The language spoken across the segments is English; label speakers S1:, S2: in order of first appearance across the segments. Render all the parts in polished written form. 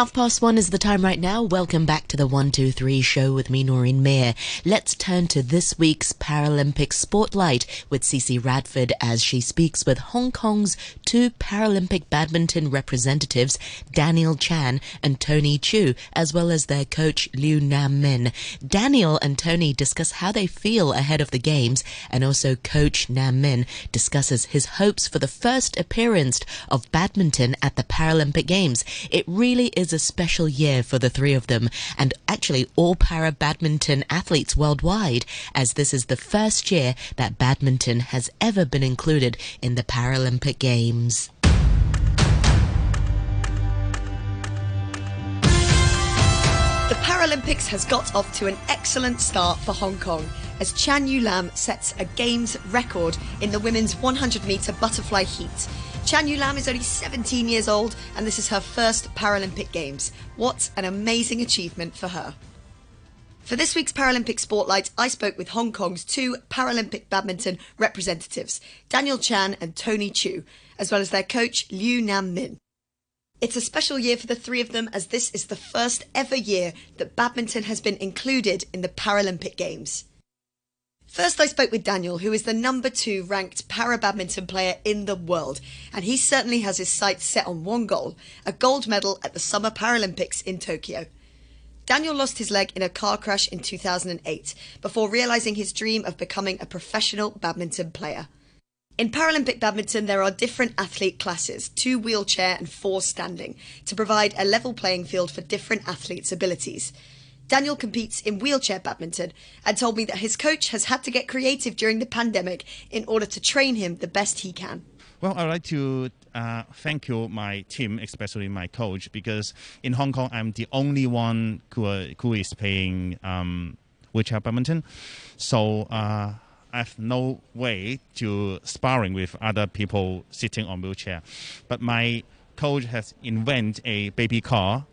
S1: 1:30 is the time right now. Welcome back to the 123 show with me, Noreen Mayer. Let's turn to this week's Paralympic Spotlight with Cece Radford as she speaks with Hong Kong's two Paralympic badminton representatives, Daniel Chan and Tony Chu, as well as their coach Liu Nam Min. Daniel and Tony discuss how they feel ahead of the games, and also Coach Nam Min discusses his hopes for the first appearance of badminton at the Paralympic Games. It really is a special year for the three of them, and actually all para-badminton athletes worldwide, as this is the first year that badminton has ever been included in the Paralympic Games.
S2: The Paralympics has got off to an excellent start for Hong Kong as Chan Yu Lam sets a Games record in the women's 100-metre butterfly heat. Chan Yu Lam is only 17 years old and this is her first Paralympic Games. What an amazing achievement for her. For this week's Paralympic Spotlight, I spoke with Hong Kong's two Paralympic badminton representatives, Daniel Chan and Tony Chu, as well as their coach Liu Nam Min. It's a special year for the three of them as this is the first ever year that badminton has been included in the Paralympic Games. First, I spoke with Daniel, who is the number 2 ranked para-badminton player in the world, and he certainly has his sights set on one goal, a gold medal at the Summer Paralympics in Tokyo. Daniel lost his leg in a car crash in 2008 before realising his dream of becoming a professional badminton player. In Paralympic badminton, there are different athlete classes, 2 wheelchair and 4 standing, to provide a level playing field for different athletes' abilities. Daniel competes in wheelchair badminton and told me that his coach has had to get creative during the pandemic in order to train him the best he can.
S3: Well, I'd like to thank you, my team, especially my coach, because in Hong Kong, I'm the only one who is playing wheelchair badminton. So I have no way to sparring with other people sitting on wheelchair. But my coach has invented a baby car.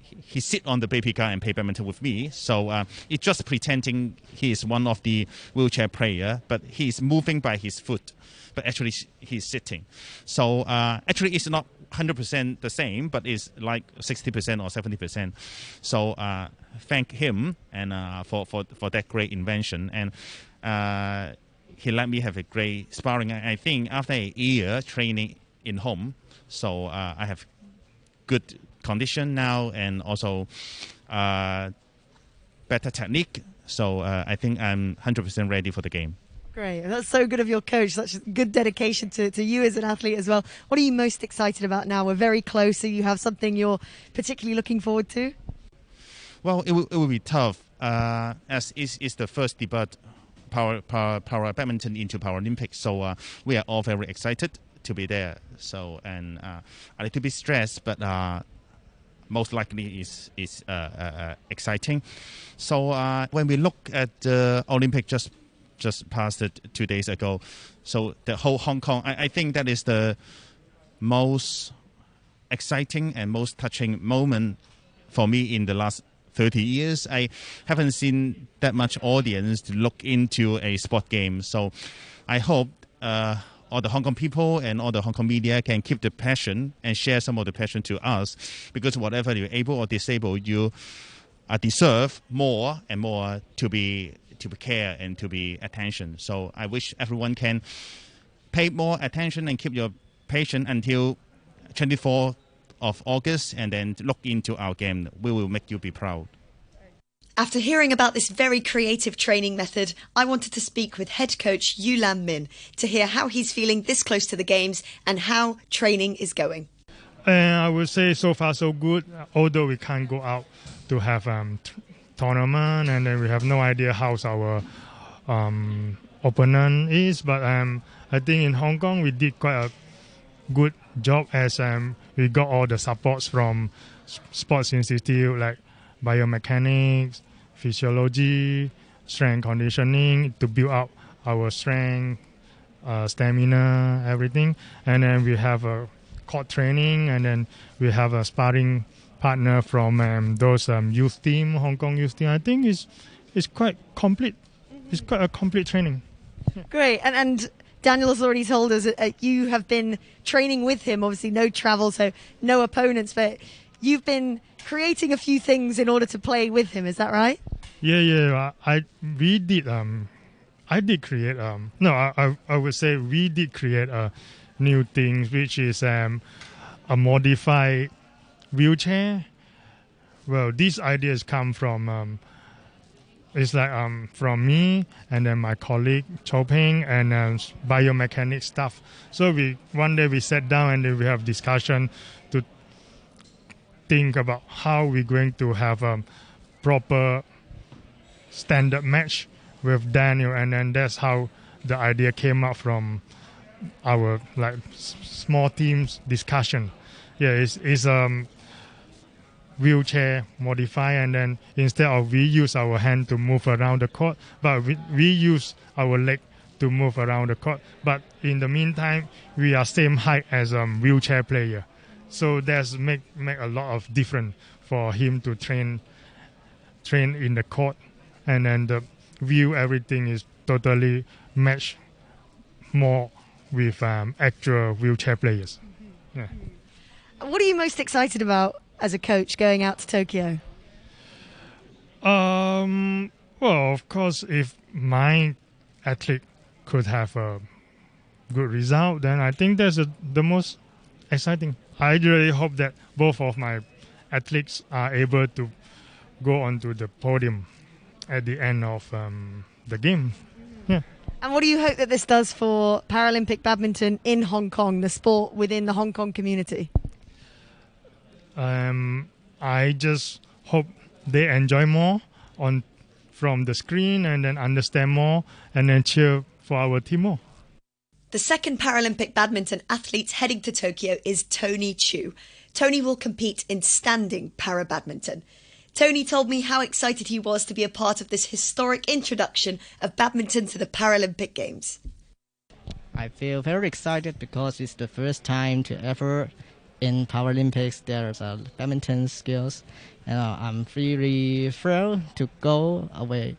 S3: He sit on the baby car and play badminton with me. So it's just pretending he is one of the wheelchair player, but he's moving by his foot. But actually he's sitting. So actually it's not 100% the same, but it's like 60% or 70%. So thank him and for that great invention. And he let me have a great sparring. I think after a year training in home, so I have good condition now and also better technique. So I think I'm 100% ready for the game.
S2: Great. That's so good of your coach. Such good dedication to you as an athlete as well. What are you most excited about now? We're very close. So you have something you're particularly looking forward to?
S3: Well, it will be tough as it's the first debut para badminton into Paralympics. So we are all very excited to be there. So and a little bit stressed, but most likely is exciting. So when we look at the Olympic just passed it 2 days ago, so the whole Hong Kong, I think that is the most exciting and most touching moment for me in the last 30 years. I haven't seen that much audience to look into a sport game. So I hope all the Hong Kong people and all the Hong Kong media can keep the passion and share some of the passion to us, because whatever you're able or disabled, you deserve more and more to be care and to be attention. So I wish everyone can pay more attention and keep your patient until 24th of August and then look into our game. We will make you be proud.
S2: After hearing about this very creative training method, I wanted to speak with head coach Liu Nam Min to hear how he's feeling this close to the games and how training is going.
S4: I would say so far so good, although we can't go out to have tournament and then we have no idea how our opponent is. But I think in Hong Kong we did quite a good job as we got all the supports from Sports Institute like biomechanics, physiology, strength conditioning to build up our strength, stamina, everything. And then we have a court training, and then we have a sparring partner from those youth team, Hong Kong youth team. I think it's quite complete. It's quite a complete training.
S2: Yeah. Great. And Daniel has already told us you have been training with him. Obviously, no travel, so no opponents. But you've been creating a few things in order to play with him. Is that right?
S4: Yeah. I did create. I would say we did create new things, which is a modified wheelchair. Well, these ideas come from from me and then my colleague Chopin and biomechanics stuff. So one day we sat down and then we have discussion to think about how we're going to have a proper standard match with Daniel, and then that's how the idea came up from our small teams discussion. Yeah, it's wheelchair modify, and then instead of we use our hand to move around the court, but we use our leg to move around the court. But in the meantime, we are same height as a wheelchair player, so that's make a lot of difference for him to train in the court, and then the view everything is totally matched more with actual wheelchair players. Yeah.
S2: What are you most excited about as a coach going out to Tokyo?
S4: Well, of course, if my athlete could have a good result, then I think that's the most exciting. I really hope that both of my athletes are able to go onto the podium at the end of the game. Yeah.
S2: And what do you hope that this does for Paralympic badminton in Hong Kong, the sport within the Hong Kong community?
S4: I just hope they enjoy more from the screen, and then understand more, and then cheer for our team more.
S2: The second Paralympic badminton athlete heading to Tokyo is Tony Chu. Tony will compete in standing para-badminton. Tony told me how excited he was to be a part of this historic introduction of badminton to the Paralympic Games.
S5: I feel very excited because it's the first time to ever in Paralympics there's a badminton skills, and I'm really thrilled to go away.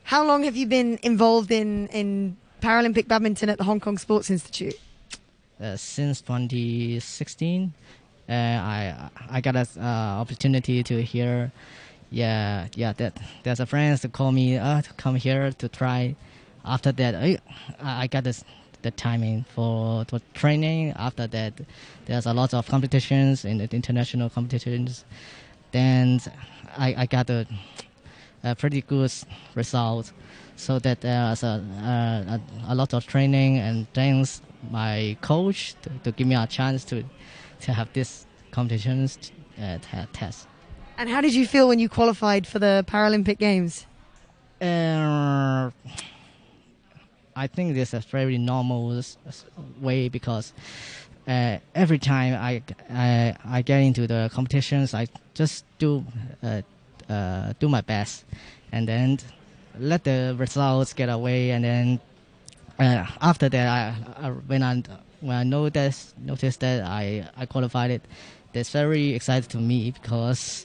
S2: How long have you been involved in Paralympic badminton at the Hong Kong Sports Institute?
S5: Since 2016. I got an opportunity to hear, that there's a friend to call me to come here to try. After that, I got the timing for training. After that, there's a lot of competitions in the international competitions. Then I got a pretty good result. So that there's a lot of training, and thanks my coach to give me a chance to have this competitions test.
S2: And how did you feel when you qualified for the Paralympic Games?
S5: I think this is a very normal way, because every time I get into the competitions, I just do my best, and then let the results get away, and then after that, when I noticed that I qualified it, that's very exciting to me, because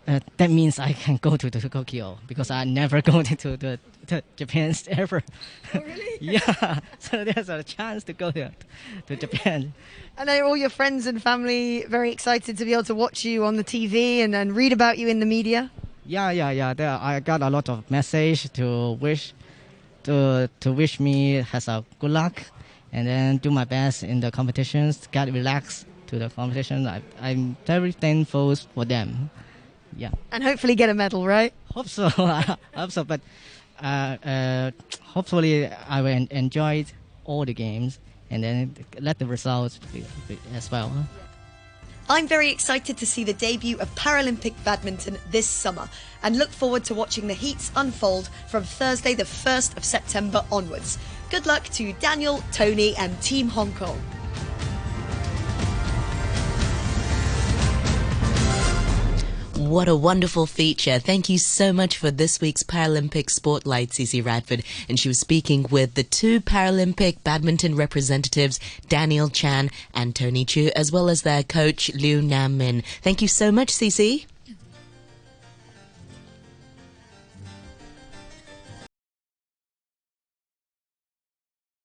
S5: that means I can go to Tokyo, because I never go to Japan ever.
S2: Oh, really?
S5: Yeah, so there's a chance to go to Japan.
S2: And are all your friends and family very excited to be able to watch you on the TV and read about you in the media?
S5: Yeah. I got a lot of message to wish me has a good luck, and then do my best in the competitions, get relaxed to the competition. I'm very thankful for them. Yeah.
S2: And hopefully get a medal, right?
S5: Hope so. I hope so. But hopefully I will enjoy all the games, and then let the results be as well.
S2: I'm very excited to see the debut of Paralympic badminton this summer, and look forward to watching the heats unfold from Thursday the 1st of September onwards. Good luck to Daniel, Tony and Team Hong Kong.
S1: What a wonderful feature. Thank you so much for this week's Paralympic Spotlight, CC Radford. And she was speaking with the two Paralympic badminton representatives, Daniel Chan and Tony Chu, as well as their coach, Liu Nam Min. Thank you so much, CC.